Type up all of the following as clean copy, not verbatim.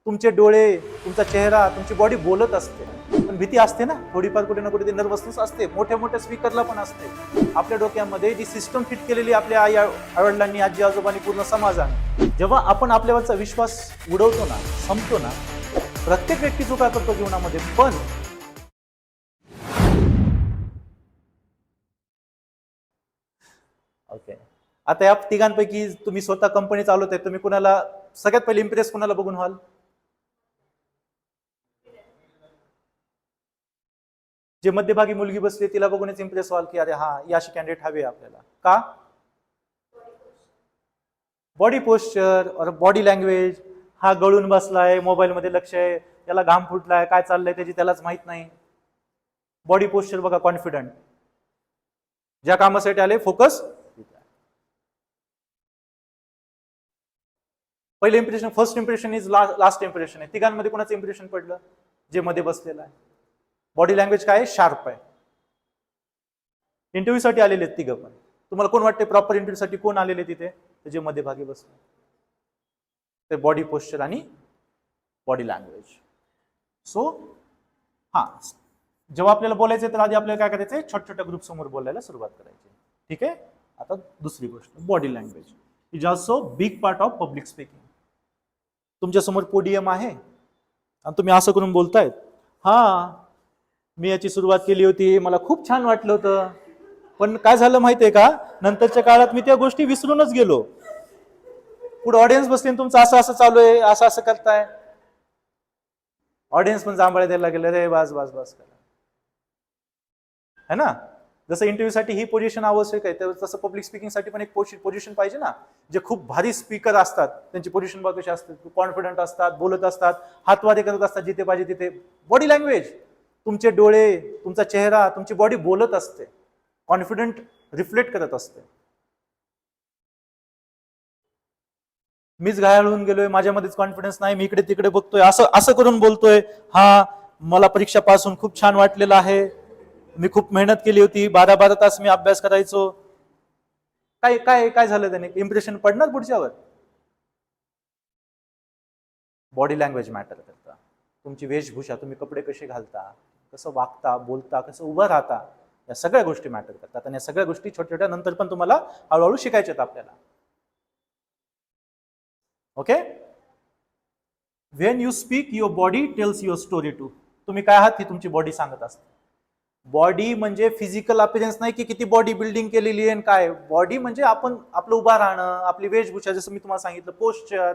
तुमचे डोळे, तुमचा चेहरा, तुमची बॉडी बोलत असते, पण भीती असते ना थोडीफार, कुठे ना कुठे नर्वसनेस असते. मोठ्या मोठ्या स्पीकरला पण असते. आपल्या डोक्यामध्ये जी सिस्टम फिट केलेली आपल्या आई वडिलांनी, आजी आजोबांनी, पूर्ण समाजाने, जेव्हा आपण आपल्यावरचा विश्वास उडवतो ना, संपतो ना, प्रत्येक व्यक्ती चुका करतो जीवनामध्ये, पण ओके, आता या तिघांपैकी तुम्ही स्वतः कंपनी चालवताय, तुम्ही कुणाला सगळ्यात पहिले इम्प्रेस कुणाला बघून व्हाल? जे मध्यभागी मुलगी बसली तिला बघूनच इम्प्रेस व्हाल की अरे हा, ही अशी कॅन्डिडेट हवी आपल्याला. का? बॉडी पोश्चर और बॉडी लँग्वेज. हा गळून बसलाय, मोबाईल मध्ये लक्ष आहे, त्याला घाम फुटलाय, काय चाललंय त्याची त्यालाच माहित नाही. बॉडी पोश्चर बघा, कॉन्फिडंट, ज्या कामासाठी आले फोकस. पहिले impression, first impression is last impression आहे. तिघांमध्ये कोणाचं इम्प्रेशन पडलं? जे मध्ये बसलेलं आहे. बॉडी लँग्वेज काय आहे? शार्प आहे. इंटरव्ह्यू साठी आलेले आहेत तिघं पण. तुम्हाला कोण वाटते प्रॉपर इंटरव्ह्यू साठी कोण आलेले तिथे? जे मध्ये भागी बसले. ते बॉडी पोश्चर आणि बॉडी लँग्वेज. सो हा, जेव्हा आपल्याला बोलायचं तर आधी आपल्याला काय करायचंय? छोट्या छोट्या ग्रुप समोर बोलायला सुरुवात करायची. ठीक आहे. आता दुसरी गोष्ट, body language is also big part of public speaking. तुमच्या समोर पोडियम आहे आणि तुम्ही असं करून बोलतायत, हा मी याची सुरुवात केली होती, मला खूप छान वाटलं होतं, पण काय झालं माहितीये का, नंतरच्या काळात मी त्या गोष्टी विसरूनच गेलो. पुढे ऑडियन्स बसले, तुमचं असं असं चालू आहे, असं असं करताय, ऑडियन्स पण जांभळे द्यायला गेले, रे बस बस बस करा, है ना. जसं इंटरव्ह्यू साठी ही पोझिशन आवश्यक आहे, तसं पब्लिक स्पीकिंग साठी पण एक पोझिशन पाहिजे ना. जे खूप भारी स्पीकर असतात त्यांची पोझिशन बघ कशी असते, कॉन्फिडंट असतात, बोलत असतात, हातवारे करत असतात जिथे पाहिजे तिथे. बॉडी लँग्वेज, तुमचे डोळे, तुमचा चेहरा, तुमची बॉडी बोलत असते, कॉन्फिडंट रिफ्लेक्ट करत असते. मीच घायाळ होऊन गेलोय, माझ्यामध्येच कॉन्फिडन्स नाही, मी इकडे तिकडे बघतोय, असं असं करून बोलतोय, हा मला परीक्षा पासून खूप छान वाटलेलं आहे, मी खूप मेहनत केली होती, 12-12 तास मी अभ्यास करायचो. काय काय काय झालं त्याने? इम्प्रेशन पडणार पुढच्यावर. बॉडी लँग्वेज मॅटर करता. तुमची वेशभूषा, तुम्ही कपडे कसे घालता, कसं वागता, बोलता, कसं उभं राहता, या सगळ्या गोष्टी मॅटर करतात. आणि या सगळ्या गोष्टी छोट्या छोट्या नंतर पण तुम्हाला हळूहळू शिकायच्यात आपल्याला. Okay. When you speak, your body tells your story too. तुम्ही काय आहात ही तुमची बॉडी सांगत असते. बॉडी म्हणजे फिजिकल अपीअरन्स नाही की किती बॉडी बिल्डिंग केलेली आहे काय. बॉडी म्हणजे आपण आपलं उभा राहणं, आपली वेशभूषा, जसं मी तुम्हाला सांगितलं, पोश्चर,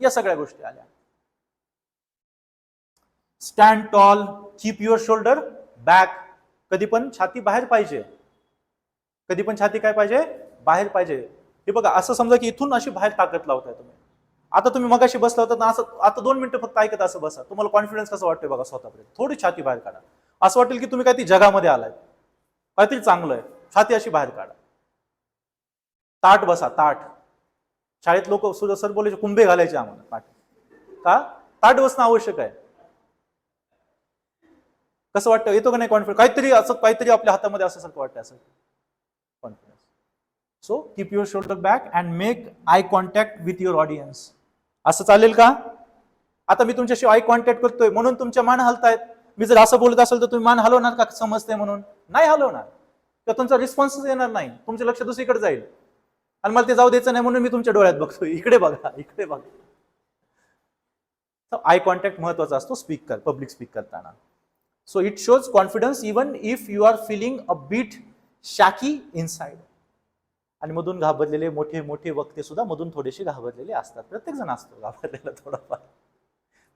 या सगळ्या गोष्टी आल्या. Stand tall, keep your shoulder back. कधी पण छाती बाहेर पाहिजे, कधी पण छाती काय पाहिजे? बाहेर पाहिजे. हे बघा, असं समजा की इथून अशी बाहेर ताकद लावताय तुम्ही. आता तुम्ही मगाशी बसला होता ना, असं आता 2 मिनिटं फक्त ऐकत असं बसा, तुम्हाला कॉन्फिडन्स कसं वाटतंय बघा स्वतःपर्यंत. थोडी छाती बाहेर काढा, असं वाटेल की तुम्ही काहीतरी जगामध्ये आलाय, काहीतरी चांगलं आहे. छाती अशी बाहेर काढा, ताट बसा, ताट. शाळेत लोक सर बोलायचे कुंभे घालायचे आम्हाला पाठ. का? ताट बसणं आवश्यक आहे. कसं वाटतं? येतो का नाही कॉन्फिडन्स? काहीतरी असं, काहीतरी आपल्या हातामध्ये असं वाटतं, असं confidence. So keep your shoulder back and make eye contact with your audience. असं चालेल का? आता मी तुमच्याशी आय कॉन्टॅक्ट करतोय म्हणून तुमच्या मान हलतायत. मी जर असं बोलत असेल तर तुम्ही मान हलवणार का? समजते म्हणून नाही हलवणार, तर तुमचा रिस्पॉन्सच येणार नाही, तुमचं लक्ष दुसरीकडे जाईल. आणि मला ते जाऊ द्यायचं नाही म्हणून मी तुमच्या डोळ्यात बघतोय, इकडे बघा, इकडे बघा. आय कॉन्टॅक्ट महत्वाचा असतो पब्लिक स्पीक करताना. So it shows confidence even if you are feeling a bit shaky inside. आणि मधून घाबरलेले मोठे मोठे वक्ते सुद्धा मधून थोडेसे घाबरलेले असतात. प्रत्येक जण असतो घाबरलेला थोडाफार,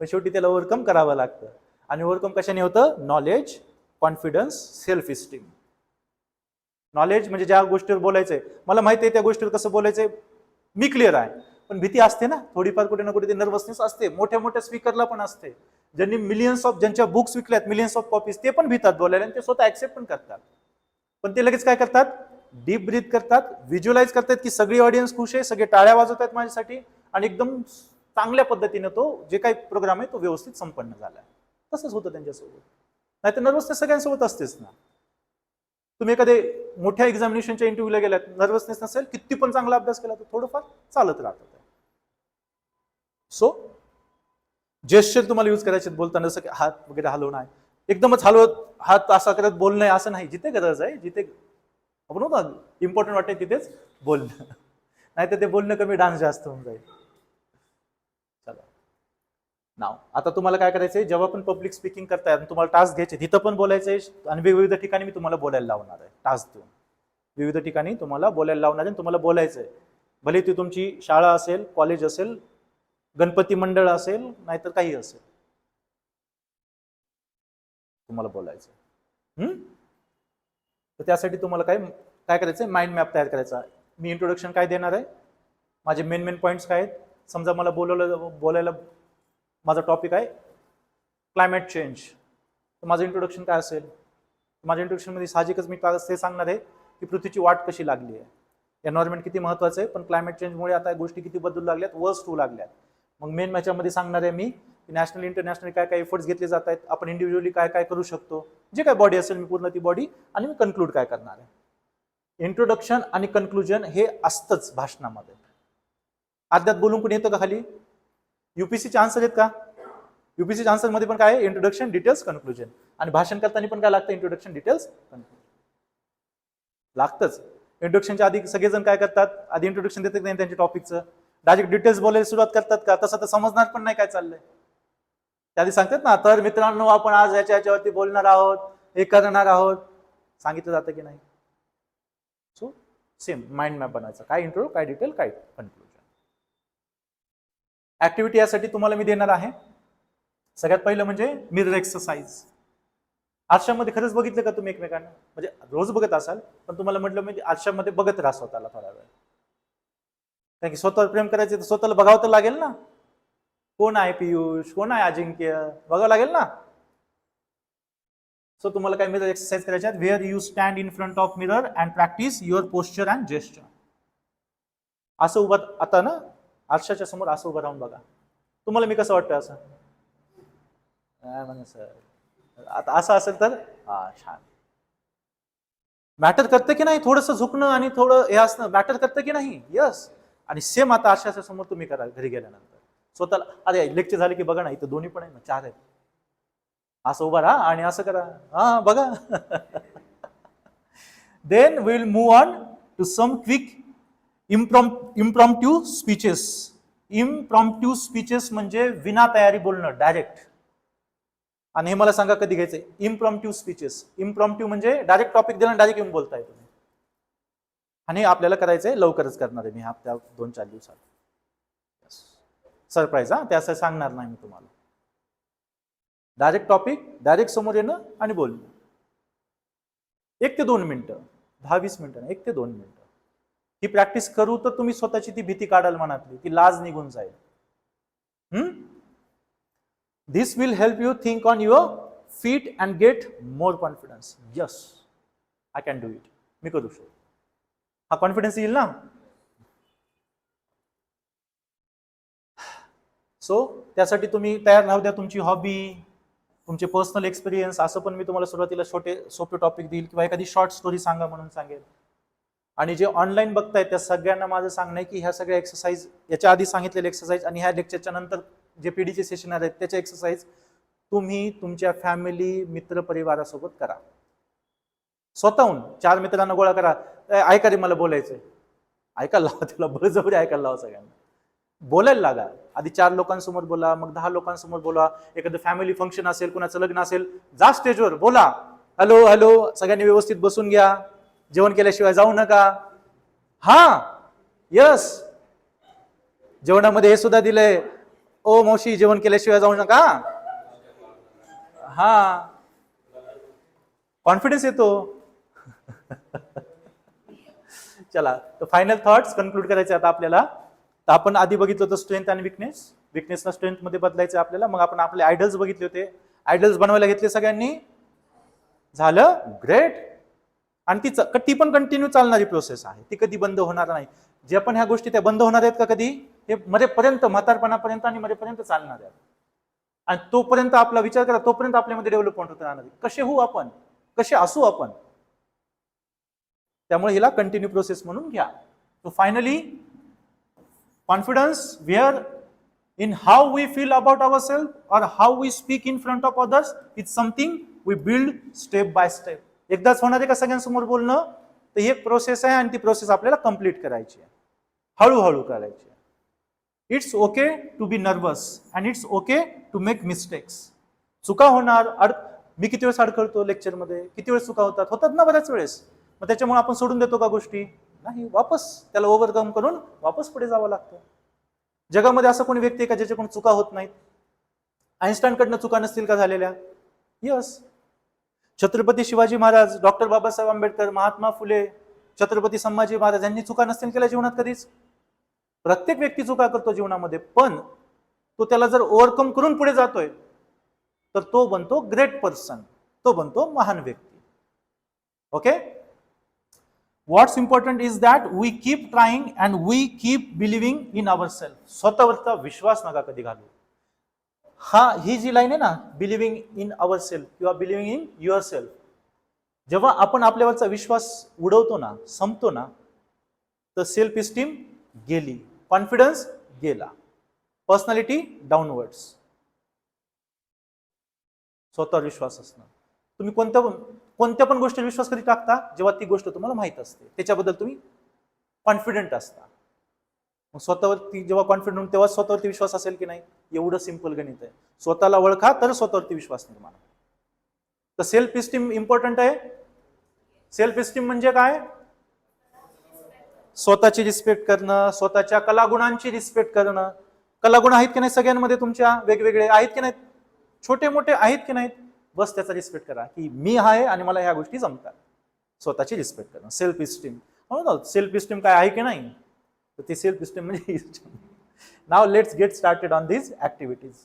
पण शेवटी त्याला ओव्हरकम करावं लागतं. आणि ओव्हरकम कशाने होतं? Knowledge, confidence, self esteem. Knowledge म्हणजे ज्या गोष्टीवर बोलायचंय, मला माहिती आहे त्या गोष्टीवर कसं बोलायचंय, मी क्लिअर आहे, पण भीती असते ना थोडीफार, कुठे ना कुठे नर्वसनेस असते. मोठ्या मोठ्या स्पीकरला पण असते, ज्यांनी ज्यांच्या बुक्स विकल्यात मिलियन्स ऑफ कॉपीज, ते पण भीतात बोलायला आणि ते स्वतः ऍक्सेप्ट पण करतात. पण ते लगेच काय करतात? डीप ब्रीथ करतात, व्हिज्युअलाइज करतात की सगळी ऑडियन्स खुश आहे, सगळे टाळ्या वाजवत आहेत माझ्यासाठी, आणि एकदम चांगल्या पद्धतीने तो जे काही प्रोग्राम आहे तो व्यवस्थित संपन्न झाला. तसंच होतं त्यांच्यासोबत. नाहीतर नर्वसनेस सगळ्यांसोबत असतेच ना. तुम्ही एखाद्या मोठ्या एक्झामिनेशनच्या इंटरव्ह्यूला गेलात, नर्वसनेस नसेल, किती पण चांगला अभ्यास केला तर थोडंफार चालत राहतं. सो जेस्चर तुम्हाला यूज करायचे बोलताना, जसं की हात वगैरे हलवणं आहे, एकदमच हलवत हात असा करत बोलणं आहे असं नाही. जिथे गरज आहे, जिथे आपण होतं इम्पॉर्टंट वाटते तिथेच बोलणं, नाही तर ते बोलणं कमी, डान्स जास्त होऊन जाईल. चला नाव आता तुम्हाला काय करायचंय, जेव्हा पण पब्लिक स्पीकिंग करताय तुम्हाला टास्क घ्यायचे, तिथं पण बोलायचंय आणि वेगवेगळ्या ठिकाणी मी तुम्हाला बोलायला लावणार आहे. टास्क देऊन विविध ठिकाणी तुम्हाला बोलायला लावणार आहे, तुम्हाला बोलायचंय. भले ती तुमची शाळा असेल, कॉलेज असेल, गणपती मंडळ असेल, नाहीतर काही असेल, तुम्हाला बोलायचं. तर त्यासाठी तुम्हाला काय काय करायचं, माइंड मॅप तयार करायचा. मी इंट्रोडक्शन काय देणार आहे, माझे मेन पॉईंट्स काय आहेत. समजा मला बोलायला माझा टॉपिक आहे क्लायमेट चेंज, तर माझं इंट्रोडक्शन काय असेल. माझ्या इंट्रोडक्शनमध्ये साहजिकच मी ते सांगणार आहे की पृथ्वीची वाट कशी लागली आहे, एन्व्हायरमेंट किती महत्वाचं आहे, पण क्लायमेट चेंजमुळे आता गोष्टी किती बदलू लागल्यात, वर्स्ट होऊ लागल्यात. मग मेन मॅच्यामध्ये सांगणार आहे मी की नॅशनल इंटरनॅशनल काय काय एफर्ट्स घेतले जात आहेत, आपण इंडिव्हिज्युअली काय काय करू शकतो, जे काय बॉडी असेल मी पूर्ण ती बॉडी, आणि मी कन्क्लूड काय करणार आहे. इंट्रोडक्शन आणि कन्क्लुजन हे असतंच भाषणामध्ये. अद्यात बोलून कोणी येतं का खाली? युपीसीचे आन्सर आहेत का? युपीसीच्या आन्सर मध्ये पण काय आहे, इंट्रोडक्शन, डिटेल्स, कन्क्लुजन. आणि भाषण करताना पण काय लागतं, इंट्रोडक्शन, डिटेल्स, कन्क्लुजन लागतंच. इंट्रोडक्शनच्या आधी सगळेजण काय करतात, आधी इंट्रोडक्शन देतात नाही त्यांच्या टॉपिकचं, डायरेक्ट डिटेल्स बोलायला सुरुवात करतात का? तसं तर समजणार पण नाही काय चाललंय. त्याआधी सांगतात ना, तर मित्रांनो आपण आज याच्यावरती बोलणार आहोत, हे करणार आहोत, सांगितलं जातं की नाही. सो सेम माइंड मॅप बनवायचा, काय इंट्रो, काय डिटेल, काय कन्क्लुजन. ऍक्टिव्हिटी यासाठी तुम्हाला मी देणार आहे. सगळ्यात पहिलं म्हणजे मिरर एक्सरसाइज. आरशामध्ये खरंच बघितलं का तुम्ही एकमेकांना? म्हणजे रोज बघत असाल, पण तुम्हाला म्हटलं म्हणजे आरशामध्ये बघत राहा स्वतःला थोडा वेळ. कारण की स्वतःवर प्रेम करायचे तर स्वतःला बघावं तर लागेल ना. कोण आहे पियुष, कोण आहे अजिंक्य, बघावं लागेल ना. सो तुम्हाला काय मिरर एक्सरसाइज करायच्या आहेत. Where you stand in front of mirror and practise your posture and gesture. असं उभं, आता ना आरशाच्या समोर असं उभं राहून बघा. तुम्हाला मी कसं वाटतं असं? सर आता असं असेल तर हा छान. मॅटर करतं की नाही थोडंसं झुकणं आणि थोडं हे असणं, मॅटर करतं की नाही? यस. आणि सेम आता आरशाच्या समोर तुम्ही करा घरी गेल्यानंतर स्वतःला. अरे लेक्चर झाले की बघा ना, इथं दोन्ही पण आहे ना, 4 आहेत. असं उभा राहा आणि असं करा, हा बघा. Then will move on to some quick impromptu speeches. Impromptu speeches म्हणजे विना तयारी बोलणं, डायरेक्ट. आणि हे मला सांगा कधी घ्यायचंय इम्प्रॉम्प्ट्यू स्पीचेस. इम्प्रॉम्प्ट्यू म्हणजे डायरेक्ट टॉपिक दिला, डायरेक्ट येऊन बोलताय तुम्ही. आणि आपल्याला करायचंय, लवकरच करणार आहे मी, हप्त्या 2-4 दिवसात. सरप्राईज हा, त्याचं सांगणार नाही मी तुम्हाला. डायरेक्ट टॉपिक, डायरेक्ट समोर येणं आणि बोलणं. 1 ते 2 मिनिटं, 10-20 मिनिटं, 1 ते 2 मिनिटं ही प्रॅक्टिस करू तर तुम्ही स्वतःची ती भीती काढाल मनातली, ती लाज निघून जाईल. This will help you think on your feet and get more confidence. Yes, I can do it. मी करू शकतो. हा कॉन्फिडन्स येईल ना. सो त्यासाठी तुम्ही तयार राहू द्या. तुमची हॉबी, तुमचे पर्सनल एक्सपिरियन्स, असं पण मी तुम्हाला सुरुवातीला छोटे सोपे टॉपिक देईल किंवा एखादी शॉर्ट स्टोरी सांगा म्हणून सांगेल. आणि जे ऑनलाईन बघताय त्या सगळ्यांना माझं सांगणं आहे की ह्या सगळ्या एक्सरसाइज, याच्या आधी सांगितलेले एक्सरसाइज आणि ह्या लेक्चरच्या नंतर जे पीडीचे सेशन आहेत त्याचे एक्सरसाइज तुम्ही तुमच्या फॅमिली, मित्र परिवारासोबत करा. स्वतःहून 4 मित्रांना गोळा करा, ऐका रे मला बोलायचंय, ऐकायला लावा, त्याला बळजबरी ऐकायला लावा. सगळ्यांना बोलायला लागा. आधी 4 लोकांसमोर बोला, मग 10 लोकांसमोर बोला. एखादं फॅमिली फंक्शन असेल, कुणाचं लग्न असेल, जा स्टेजवर बोला. हॅलो हॅलो, सगळ्यांनी व्यवस्थित बसून घ्या, जेवण केल्याशिवाय जाऊ नका. हा यस, जेवणामध्ये हे सुद्धा दिलंय, ओ मावशी जेवण केल्याशिवाय जाऊ नका. हा, कॉन्फिडन्स येतो. चला, तर फायनल थॉट्स कन्क्लूड करायचे आता आपल्याला. तर आपण आधी बघितलं होतं स्ट्रेंथ आणि विकनेस. विकनेसला स्ट्रेंथ मध्ये बदलायचं आपल्याला. मग आपण आपले आयडल्स बघितले होते. आयडल्स बनवायला घेतले सगळ्यांनी, झालं, ग्रेट. आणि ती पण कंटिन्यू चालणारी प्रोसेस आहे, ती कधी बंद होणार नाही. जे पण ह्या गोष्टी त्या बंद होणार आहेत का कधी? हे मरेपर्यंत, म्हातारपणापर्यंत आणि मरेपर्यंत चालणार आहेत. आणि तोपर्यंत आपला विचार करा, तोपर्यंत आपल्यामध्ये डेव्हलपमेंट होत राहणार. कसे होऊ आपण, कसे असू आपण. त्यामुळे हिला कंटिन्यू प्रोसेस म्हणून घ्या. तो finally confidence, where in how we feel about ourselves or how we speak in front of others. It's something we build step by step. एकदाच होणार आहे का सगळ्यांसमोर बोलणं? तर ही एक प्रोसेस आहे आणि ती प्रोसेस आपल्याला कंप्लीट करायची आहे, हळूहळू करायची आहे. It's okay to be nervous and it's okay to make mistakes. चुका होणार. मी किती वेळेस अडखळतो लेक्चरमध्ये, किती वेळेस चुका होतात ना बऱ्याच वेळेस. मग त्याच्यामुळे आपण सोडून देतो का गोष्टी? नाही, वापस त्याला ओव्हरकम करून वापस पुढे जावं लागतं. जगामध्ये असं कोणी व्यक्ती आहे का ज्याच्याकडून चुका होत नाहीत? आईन्स्टाईनकडनं चुका नसतील का झालेल्या? यस. छत्रपती शिवाजी महाराज, डॉक्टर बाबासाहेब आंबेडकर, महात्मा फुले, छत्रपती संभाजी महाराज यांनी चुका नसतील केल्या जीवनात कधीच? प्रत्येक व्यक्ती चुका करतो जीवनामध्ये, पण तो त्याला जर ओव्हरकम करून पुढे जातोय तर तो बनतो ग्रेट पर्सन, तो बनतो महान व्यक्ती. Okay. What's important is that we keep trying and we keep believing in our self. स्वतःवरचा विश्वास नका कधी घालू. ही जी लाईन आहे ना, बिलिव्हिंग इन अवर सेल्फ किंवा बिलिव्हिंग इन युअर सेल्फ, जेव्हा आपण आपल्यावरचा विश्वास उडवतो ना, संपतो ना, तर सेल्फ इस्टीम गेली, कॉन्फिडन्स गेला, पर्सनॅलिटी डाऊनवर्ड्स. स्वतःवर विश्वास असणं. तुम्ही कोणत्या पण गोष्टीवर विश्वास कधी टाकता? जेव्हा ती गोष्ट तुम्हाला माहित असते, त्याच्याबद्दल तुम्ही कॉन्फिडंट असता. मग स्वतःवरती जेव्हा कॉन्फिडंट, तेव्हा स्वतःवरती विश्वास असेल की नाही? एवढं सिंपल गणित आहे. स्वतःला ओळखा तर स्वतःवरती विश्वास निर्माण. तर सेल्फ इस्टीम इम्पॉर्टंट आहे. सेल्फ इस्टीम म्हणजे काय? स्वतःची रिस्पेक्ट करणं, स्वतःच्या कलागुणांची रिस्पेक्ट करणं. कलागुण आहेत की नाही सगळ्यांमध्ये? तुमच्या वेगवेगळे आहेत की नाहीत? छोटे मोठे आहेत की नाहीत? बस त्याचा रिस्पेक्ट करा की मी आहे आणि मला ह्या गोष्टी जमतात. स्वतःची रिस्पेक्ट करणं, सेल्फ इस्टीम. सेल्फ इस्टीम काय आहे की नाही? तर ते सेल्फ इस्टीम म्हणजे now let's get started on this activities.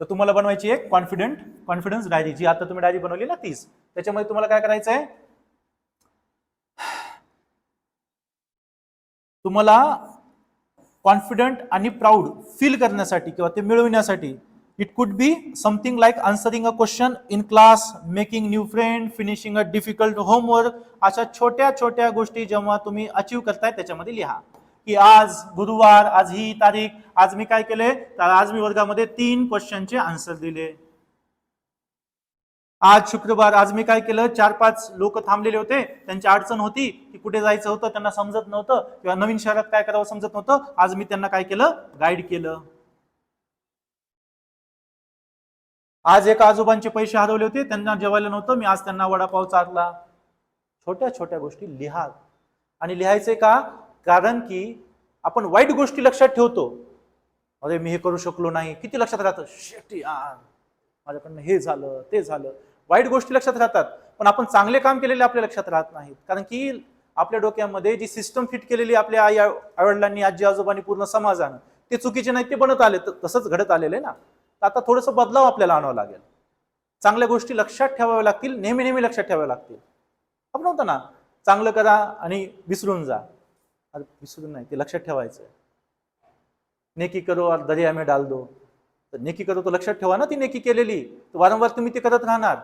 तर तुम्हाला बनवायची एक कॉन्फिडन्स डायरी, जी आता तुम्ही डायरी बनवली ना 30, त्याच्यामध्ये तुम्हाला काय करायचं आहे? तुम्हाला कॉन्फिडंट आणि प्राऊड फील करण्यासाठी किंवा ते मिळवण्यासाठी, it could be something like answering a question in class, making new friend, finishing a difficult homework. अशा छोट्या छोट्या गोष्टी जेव्हा तुम्ही अचीव्ह करताय त्याच्यामध्ये लिहा की आज गुरुवार, आज ही तारीख, आज मी काय केले, तर आज मी वर्गामध्ये 3 क्वेश्चनचे आन्सर दिले. आज शुक्रवार, आज मी काय केलं, 4-5 लोक थांबलेले होते, त्यांची अडचण होती की कुठे जायचं होतं, त्यांना समजत नव्हतं किंवा नवीन शहरात काय करावं समजत नव्हतं. आज मी त्यांना काय केलं, गाईड केलं. आज एका आजोबांचे पैसे हरवले होते, त्यांना जेवायला नव्हतं, मी आज त्यांना वडापाव चारला. छोट्या छोट्या गोष्टी लिहा. आणि लिहायचे का? कारण की आपण वाईट गोष्टी लक्षात ठेवतो. अरे मी हे करू शकलो नाही, किती लक्षात राहतं, शिट यार माझ्याकडनं हे झालं ते झालं. वाईट गोष्टी लक्षात राहतात, पण आपण चांगले काम केलेले आपल्या लक्षात राहत नाहीत. कारण की आपल्या डोक्यामध्ये जी सिस्टम फिट केलेली आपल्या आई वडिलांनी, आजी आजोबांनी, पूर्ण समाजानं, ते चुकीचे नाही, ते बनत आले, तसंच घडत आलेलं आहे ना. आता थोडंसं बदलाव आपल्याला आणावं लागेल. चांगल्या गोष्टी लक्षात ठेवाव्या लागतील, नेहमी नेहमी लक्षात ठेवाव्या लागतील. आपण होतं ना, चांगलं करा आणि विसरून जा. अरे विसरून नाही, ते लक्षात ठेवायचं. नेकी करो और दरिया में डाल दो. तर नेकी करो तो लक्षात ठेवा ना, ती नेकी केलेली, तर वारंवार तुम्ही ते करत राहणार.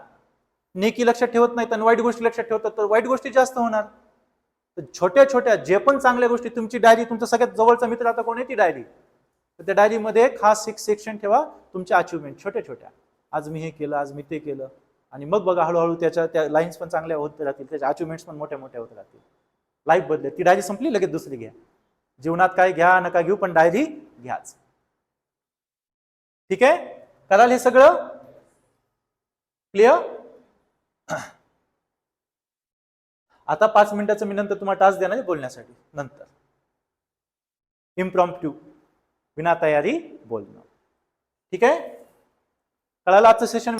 नेकी लक्षात ठेवत नाही आणि वाईट गोष्टी लक्षात ठेवतात, तर वाईट गोष्टी जास्त होणार. तर छोट्या छोट्या जे पण चांगल्या गोष्टी, तुमची डायरी, तुमचा सगळ्यात जवळचा मित्र आता कोण आहे, ती डायरी. तर त्या डायरीमध्ये खास एक सेक्शन ठेवा तुमच्या अचिव्हमेंट, छोट्या छोट्या. आज मी हे केलं, आज मी ते केलं. आणि मग बघा हळूहळू त्या लाईन्स पण चांगल्या होत राहतील, त्याच्या अचिव्हमेंट्स पण मोठ्या मोठ्या होत राहतील. लाईफ बदलेल. ती डायरी संपली, लगेच दुसरी घ्या. जीवनात काय घ्या नका घेऊ, पण डायरी घ्याच. ठीक आहे? कराल हे सगळं? क्लिअर? आता 5 मिनिटाचं मी नंतर तुम्हाला टास्क देणार बोलण्यासाठी. नंतर इम्प्रॉम्प्टू, बिना तयारी बोलणं. ठीक आहे? कळालं आजचं सेशन?